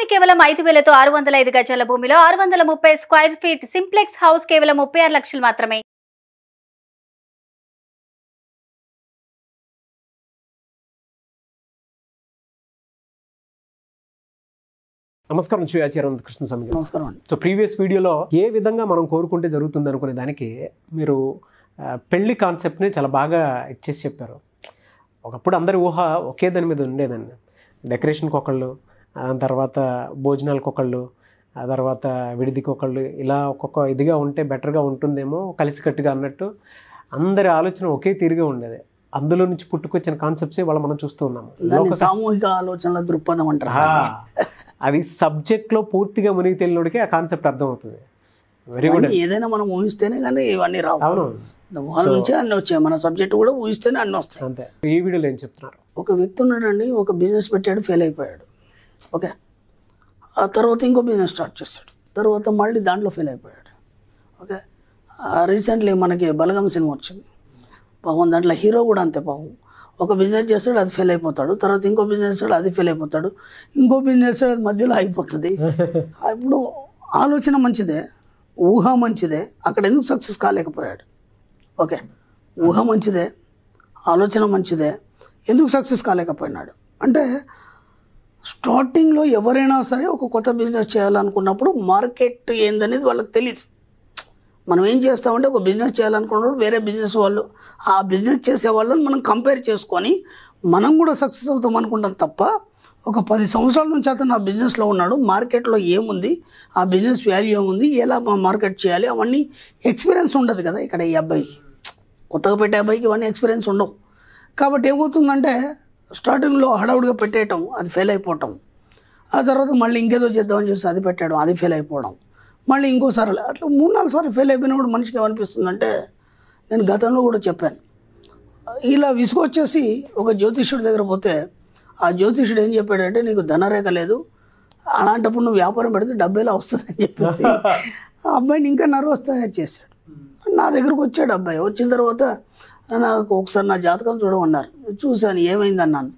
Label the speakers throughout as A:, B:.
A: భూమి కేవలం 5,000తో 605 గజాల భూమిలో 630 స్క్వేర్ ఫీట్ సింప్లెక్స్ హౌస్ కేవలం 36 లక్షలు మాత్రమే.
B: నమస్కారం ఆచార్య కృష్ణస్వామి గారు.
C: నమస్కారం అండి.
B: సో ప్రీవియస్ వీడియోలో ఏ విధంగా మనం కోరుకుంటే జరుగుతుంది అనుకునే దానికి మీరు పెళ్లి కాన్సెప్ట్ని చాలా బాగా ఇచ్చేసి చెప్పారు. ఒకప్పుడు అందరి ఊహ ఒకే దాని మీద ఉండేదండి. డెకరేషన్కి ఒకళ్ళు, దాని తర్వాత భోజనాలకు ఒకళ్ళు, ఆ తర్వాత విడిదికి ఒకళ్ళు, ఇలా ఒక్కొక్క ఇదిగా ఉంటే బెటర్గా ఉంటుందేమో కలిసికట్టుగా అన్నట్టు అందరి ఆలోచన ఒకే తీరుగా ఉండేది. అందులో నుంచి పుట్టుకొచ్చిన కాన్సెప్ట్సే వాళ్ళు మనం చూస్తూ ఉన్నాము.
C: సామూహిక ఆలోచనల దృక్పథం అంటారు.
B: అది సబ్జెక్ట్లో పూర్తిగా మునిగి తెలియడికి ఆ కాన్సెప్ట్ అర్థమవుతుంది. Very good.
C: ఏదైనా మనం ఊహిస్తేనే కానీ ఇవన్నీ రావు.
B: అవును,
C: వాళ్ళ నుంచే అన్నీ వచ్చాయి. మన సబ్జెక్ట్ కూడా ఊహిస్తేనే అన్నీ వస్తాయి.
B: అంతే. ఈ వీడియోలో ఏం చెప్తున్నారు?
C: ఒక వ్యక్తి ఉన్నాడండి, ఒక బిజినెస్ పెట్టాడు, ఫెయిల్ అయిపోయాడు. ఓకే, ఆ తర్వాత ఇంకో బిజినెస్ స్టార్ట్ చేస్తాడు, తర్వాత మళ్ళీ దాంట్లో ఫెయిల్ అయిపోయాడు. ఓకే, రీసెంట్లీ మనకి బలగం సినిమా వచ్చింది. పాపం దాంట్లో హీరో కూడా అంతే. పాపం ఒక బిజినెస్ చేస్తాడు, అది ఫెయిల్ అయిపోతాడు, తర్వాత ఇంకో బిజినెస్ చేస్తాడు, అది ఫెయిల్ అయిపోతాడు, ఇంకో బిజినెస్ చేస్తాడు, అది మధ్యలో అయిపోతుంది. ఇప్పుడు ఆలోచన మంచిదే, ఊహ మంచిదే, అక్కడ ఎందుకు సక్సెస్ కాలేకపోయాడు? ఓకే, ఊహ మంచిదే, ఆలోచన మంచిదే, ఎందుకు సక్సెస్ కాలేకపోయినాడు అంటే స్టార్టింగ్లో ఎవరైనా సరే ఒక కొత్త బిజినెస్ చేయాలనుకున్నప్పుడు మార్కెట్ ఏందనేది వాళ్ళకి తెలియదు. మనం ఏం చేస్తామంటే ఒక బిజినెస్ చేయాలనుకున్నప్పుడు వేరే బిజినెస్ వాళ్ళు, ఆ బిజినెస్ చేసే వాళ్ళని మనం కంపేర్ చేసుకొని మనం కూడా సక్సెస్ అవుతాం అనుకుంటాం తప్ప, ఒక 10 సంవత్సరాల నుంచి అతను ఆ బిజినెస్లో ఉన్నాడు, మార్కెట్లో ఏముంది, ఆ బిజినెస్ వాల్యూ ఏముంది, ఎలా మార్కెట్ చేయాలి, అవన్నీ ఎక్స్పీరియన్స్ ఉండదు కదా. ఇక్కడ ఈ అబ్బాయికి, కొత్తగా పెట్టే అబ్బాయికి ఇవన్నీ ఎక్స్పీరియన్స్ ఉండవు. కాబట్టి ఏమవుతుందంటే స్టార్టింగ్లో హడావుడిగా పెట్టేయటం, అది ఫెయిల్ అయిపోవటం, ఆ తర్వాత మళ్ళీ ఇంకేదో చేద్దామని చూసి అది పెట్టడం, అది ఫెయిల్ అయిపోవడం, మళ్ళీ ఇంకోసారి అట్లా 3-4 సార్లు ఫెయిల్ అయిపోయినప్పుడు మనిషికి ఏమనిపిస్తుందంటే, నేను గతంలో కూడా చెప్పాను, ఇలా విసుగొచ్చేసి ఒక జ్యోతిష్యుడి దగ్గర పోతే ఆ జ్యోతిష్యుడు ఏం చెప్పాడంటే, నీకు ధనరేఖ లేదు, అలాంటప్పుడు నువ్వు వ్యాపారం పెడితే డబ్బేలా వస్తుందని చెప్పేసి ఆ అబ్బాయిని ఇంకా నర్వస్ తయారు చేశాడు. నా దగ్గరకు వచ్చాడు అబ్బాయి. వచ్చిన తర్వాత నాకు ఒకసారి నా జాతకం చూడమన్నారు. చూశాను, ఏమైంది అన్నాను.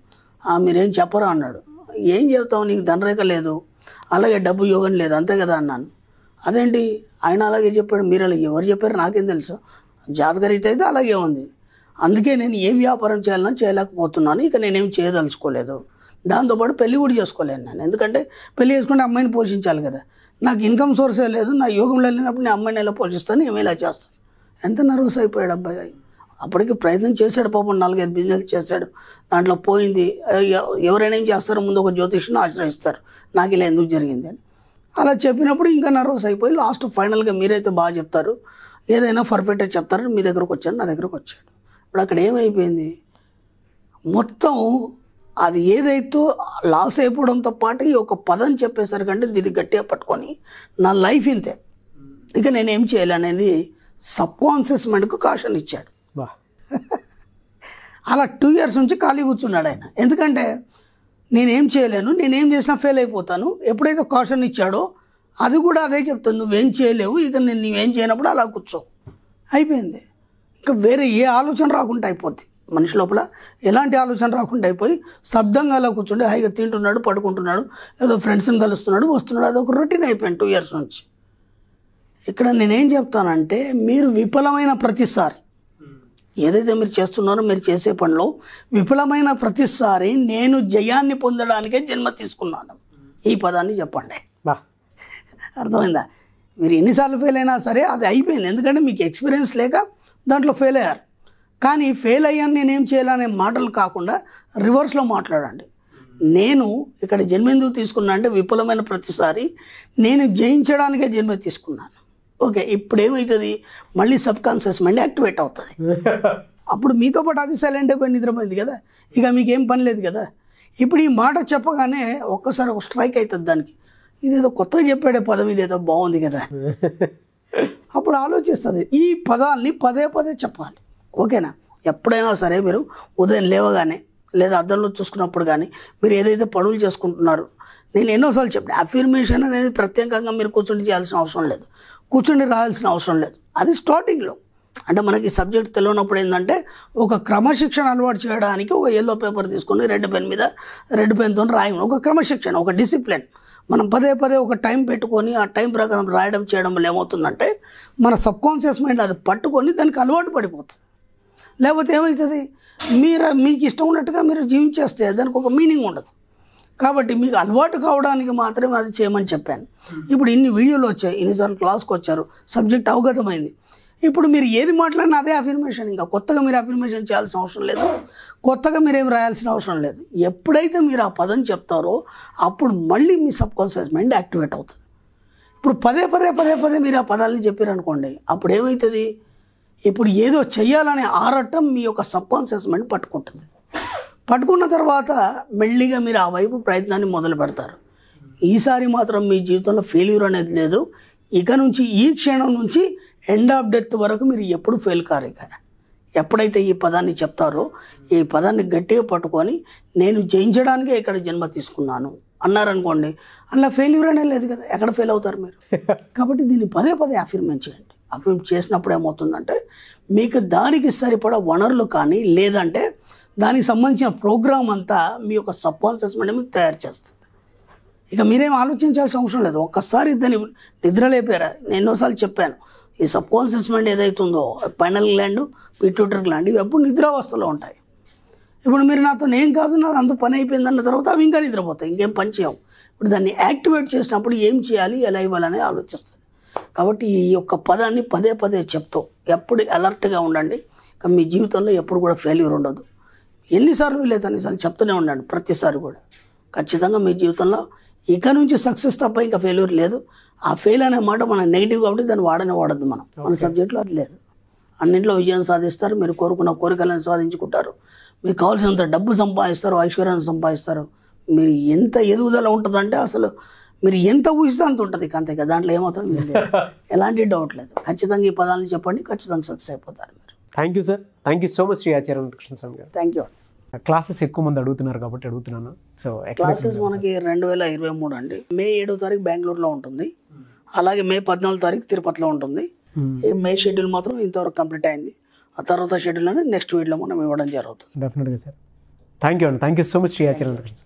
C: మీరేం చెప్పరా అన్నాడు. ఏం చెప్తావు, నీకు ధనరేఖ లేదు, అలాగే డబ్బు యోగం లేదు, అంతే కదా అన్నాను. అదేంటి ఆయన అలాగే చెప్పాడు, మీరు అలాగే ఎవరు చెప్పారు నాకేం తెలుసు, జాతకరీతి అయితే అలాగే ఉంది, అందుకే నేను ఏం వ్యాపారం చేయాలన్నా చేయలేకపోతున్నాను, ఇక నేనేం చేయదలుచుకోలేదు, దాంతోపాటు పెళ్ళి కూడా చేసుకోలేను నేను, ఎందుకంటే పెళ్ళి చేసుకుంటే అమ్మాయిని పోషించాలి కదా, నాకు ఇన్కమ్ సోర్సే లేదు, నా యోగంలో వెళ్ళినప్పుడు నేను అమ్మాయిని ఎలా పోషిస్తాను, ఏమి ఇలా చేస్తాను. ఎంత నర్వస్ అయిపోయాడు అబ్బాయి. అప్పటికి ప్రయత్నం చేశాడు పాపం, 4-5 బిజినెస్ చేశాడు, దాంట్లో పోయింది. ఎవరైనా ఏం చేస్తారో ముందు ఒక జ్యోతిష్ని ఆశ్రయిస్తారు, నాకు ఇలా ఎందుకు జరిగింది అని. అలా చెప్పినప్పుడు ఇంకా నర్వస్ అయిపోయి లాస్ట్ ఫైనల్గా మీరైతే బాగా చెప్తారు, ఏదైనా పర్ఫెక్ట్గా చెప్తారని మీ దగ్గరకు వచ్చాను, నా దగ్గరకు వచ్చాడు. ఇప్పుడు అక్కడ ఏమైపోయింది, మొత్తం అది ఏదైతే లాస్ అయిపోవడంతో పాటు ఈ ఒక పదం చెప్పేసరికంటే దీన్ని గట్టిగా పట్టుకొని నా లైఫ్ ఇంతే, ఇక నేనేం చేయాలి అనేది సబ్కాన్షియస్ మైండ్కు కాషన్ ఇచ్చాడు. అలా 2 years నుంచి ఖాళీ కూర్చున్నాడు ఆయన. ఎందుకంటే నేనేం చేయలేను, నేనేం చేసినా ఫెయిల్ అయిపోతాను. ఎప్పుడైతే కాషన్ ఇచ్చాడో అది కూడా అదే చెప్తుంది, నువ్వేం చేయలేవు, ఇక నువ్వేం చేయనప్పుడు అలా కూర్చో, అయిపోయింది. ఇంకా వేరే ఏ ఆలోచన రాకుండా అయిపోద్ది మనిషి లోపల, ఎలాంటి ఆలోచన రాకుండా అయిపోయి స్తబ్దంగా అలా కూర్చుంటే హాయిగా తింటున్నాడు, పడుకుంటున్నాడు, ఏదో ఫ్రెండ్స్ని కలుస్తున్నాడు, వస్తున్నాడు, అదొక రొటీన్ అయిపోయింది 2 years నుంచి. ఇక్కడ నేనేం చెప్తానంటే, మీరు విఫలమైన ప్రతిసారి ఏదైతే మీరు చేస్తున్నారో, మీరు చేసే పనిలో విఫలమైన ప్రతిసారి నేను జయాన్ని పొందడానికే జన్మ తీసుకున్నాను, ఈ పదాన్ని చెప్పండి. అర్థమైందా? మీరు ఎన్నిసార్లు ఫెయిల్ అయినా సరే అది అయిపోయింది, ఎందుకంటే మీకు ఎక్స్పీరియన్స్ లేక దాంట్లో ఫెయిల్ అయ్యారు. కానీ ఫెయిల్ అయ్యాను నేనేం చేయాలనే మాటలు కాకుండా రివర్స్లో మాట్లాడండి. నేను ఇక్కడ జన్మ ఎందుకు తీసుకున్నా అంటే, విఫలమైన ప్రతిసారి నేను జయించడానికే జన్మ తీసుకున్నాను. ఓకే, ఇప్పుడు ఏమవుతుంది, మళ్ళీ సబ్కాన్షియస్ మైండ్ యాక్టివేట్ అవుతుంది. అప్పుడు మీతో పాటు అది సైలెంట్ అయిపోయి నిద్రపోయింది కదా, ఇక మీకేం పని లేదు కదా. ఇప్పుడు ఈ మాట చెప్పగానే ఒక్కసారి ఒక స్ట్రైక్ అవుతుంది దానికి, ఇదేదో కొత్తగా చెప్పాడే పదం, ఇదేదో బాగుంది కదా. అప్పుడు ఆలోచిస్తుంది, ఈ పదాలని పదే పదే చెప్పాలి. ఓకేనా? ఎప్పుడైనా సరే మీరు ఉదయం లేవగానే లేదా అద్దంలో చూసుకున్నప్పుడు కానీ మీరు ఏదైతే పనులు చేసుకుంటున్నారో, నేను ఎన్నోసార్లు చెప్పాను, అఫర్మేషన్ అనేది ప్రత్యేకంగా మీరు కూర్చుండి చేయాల్సిన అవసరం లేదు, కూర్చుండి రాయాల్సిన అవసరం లేదు. అది స్టార్టింగ్లో అంటే మనకి సబ్జెక్ట్ తెలియనప్పుడు ఏంటంటే ఒక క్రమశిక్షణ అలవాటు చేయడానికి ఒక ఎల్లో పేపర్ తీసుకొని రెడ్ పెన్ మీద రెడ్ పెన్తో రాయడం, ఒక క్రమశిక్షణ, ఒక డిసిప్లిన్. మనం పదే పదే ఒక టైం పెట్టుకొని ఆ టైం ప్రకారం రాయడం చేయడం వల్ల ఏమవుతుందంటే మన సబ్కాన్షియస్ మైండ్ అది పట్టుకొని దానికి అలవాటు పడిపోతుంది. లేకపోతే ఏమవుతుంది, మీకు ఇష్టం ఉన్నట్టుగా మీరు జీవించేస్తే దానికి ఒక మీనింగ్ ఉండదు. కాబట్టి మీకు అలవాటు కావడానికి మాత్రమే అది చేయమని చెప్పాను. ఇప్పుడు ఇన్ని వీడియోలు వచ్చాయి, ఇన్నిసార్లు క్లాస్కి వచ్చారు, సబ్జెక్ట్ అవగతమైంది. ఇప్పుడు మీరు ఏది మాట్లాడినా అదే అఫర్మేషన్. ఇంకా కొత్తగా మీరు అఫర్మేషన్ చేయాల్సిన అవసరం లేదు, కొత్తగా మీరేం రాయాల్సిన అవసరం లేదు. ఎప్పుడైతే మీరు ఆ పదం చెప్తారో అప్పుడు మళ్ళీ మీ సబ్కాన్షియస్ మైండ్ యాక్టివేట్ అవుతుంది. ఇప్పుడు పదే పదే పదే పదే మీరు ఆ పదాలని చెప్పారనుకోండి, అప్పుడు ఏమవుతుంది, ఇప్పుడు ఏదో చెయ్యాలనే ఆరాటం మీ యొక్క సబ్కాన్షియస్ మైండ్ పట్టుకుంటుంది. పట్టుకున్న తర్వాత మెల్లిగా మీరు ఆ వైపు ప్రయత్నాన్ని మొదలు పెడతారు. ఈసారి మాత్రం మీ జీవితంలో ఫెయిల్యూర్ అనేది లేదు. ఇక నుంచి ఈ క్షణం నుంచి ఎండ్ ఆఫ్ డెత్ వరకు మీరు ఎప్పుడు ఫెయిల్ కారు. ఇక ఎప్పుడైతే ఈ పదాన్ని చెప్తారో ఈ పదాన్ని గట్టిగా పట్టుకొని నేను జయించడానికే ఇక్కడ జన్మ తీసుకున్నాను అన్నారనుకోండి, అలా ఫెయిల్యూర్ అనేది లేదు కదా, ఎక్కడ ఫెయిల్ అవుతారు మీరు. కాబట్టి దీన్ని పదే పదే అఫర్మేట్ చేయండి. అఫర్మేట్ చేసినప్పుడు ఏమవుతుందంటే మీకు దానికి సరిపడా వనరులు కానీ లేదంటే దానికి సంబంధించిన ప్రోగ్రామ్ అంతా మీ యొక్క సబ్కాన్షియస్ మైండ్ మీకు తయారు చేస్తుంది. ఇక మీరేం ఆలోచించాల్సిన అవసరం లేదు. ఒక్కసారి దాన్ని నిద్రలేపారా, నేను ఎన్నోసార్లు చెప్పాను, ఈ సబ్కాన్షియస్ మైండ్ ఏదైతుందో పైనల్ గ్లాండ్, పిట్యూటరీ గ్లాండ్ ఇవి ఎప్పుడు నిద్రావస్థలో ఉంటాయి. ఇప్పుడు మీరు నాతో ఏం కాదు, నాది అంత పని అయిపోయిందన్న తర్వాత అవి ఇంకా నిద్రపోతాయి, ఇంకేం పని చేయము. ఇప్పుడు దాన్ని యాక్టివేట్ చేసినప్పుడు ఏం చేయాలి, ఎలా ఇవ్వాలని ఆలోచిస్తుంది. కాబట్టి ఈ యొక్క పదాన్ని పదే పదే చెప్తూ ఎప్పుడు అలర్ట్గా ఉండండి. ఇక మీ జీవితంలో ఎప్పుడు కూడా ఫెయిల్యూర్ ఉండదు. ఎన్నిసార్లు వీలైతే అన్నిసార్లు చెప్తూనే ఉండండి, ప్రతిసారి కూడా. ఖచ్చితంగా మీ జీవితంలో ఇక నుంచి సక్సెస్ తప్ప ఇంకా ఫెయిల్యూర్ లేదు. ఆ ఫెయిల్ అనే మాట మన నెగిటివ్ కాబట్టి దాన్ని వాడద్దు. మన సబ్జెక్ట్లో అది లేదు. అన్నింటిలో విజయం సాధిస్తారు, మీరు కోరుకున్న కోరికలను సాధించుకుంటారు, మీకు కావాల్సినంత డబ్బు సంపాదిస్తారు, ఐశ్వర్యాన్ని సంపాదిస్తారు. మీరు ఎంత ఎదుగుదల ఉంటుందంటే అసలు మీరు ఎంత ఊహిస్తే అంత ఉంటుంది. అంతే కదా, దాంట్లో ఏమాత్రం లేదు, ఎలాంటి డౌట్ లేదు. ఖచ్చితంగా ఈ పదాలను చెప్పండి, ఖచ్చితంగా సక్సెస్ అయిపోతారు మీరు.
B: Thank you sir, thank you so much Shri Acharya Krishnaswamy గారు.
C: Thank you.
B: క్లాసెస్ ఎక్కువ మంది అడుగుతున్నారు కాబట్టి అడుగుతున్నాను. సో
C: క్లాసెస్ మనకి 2023 అండి. మే 7వ తారీఖు బెంగళూరులో ఉంటుంది, అలాగే మే 14వ తారీఖు తిరుపతిలో ఉంటుంది. ఈ మే షెడ్యూల్ మాత్రం ఇంతవరకు కంప్లీట్ అయింది. ఆ తర్వాత షెడ్యూల్ అనేది నెక్స్ట్ వీడియోలో మనం ఇవ్వడం జరుగుతుంది.
B: డెఫినెట్గా సార్. థ్యాంక్ యూ అండి, thank you so much Shri Acharya Krishna.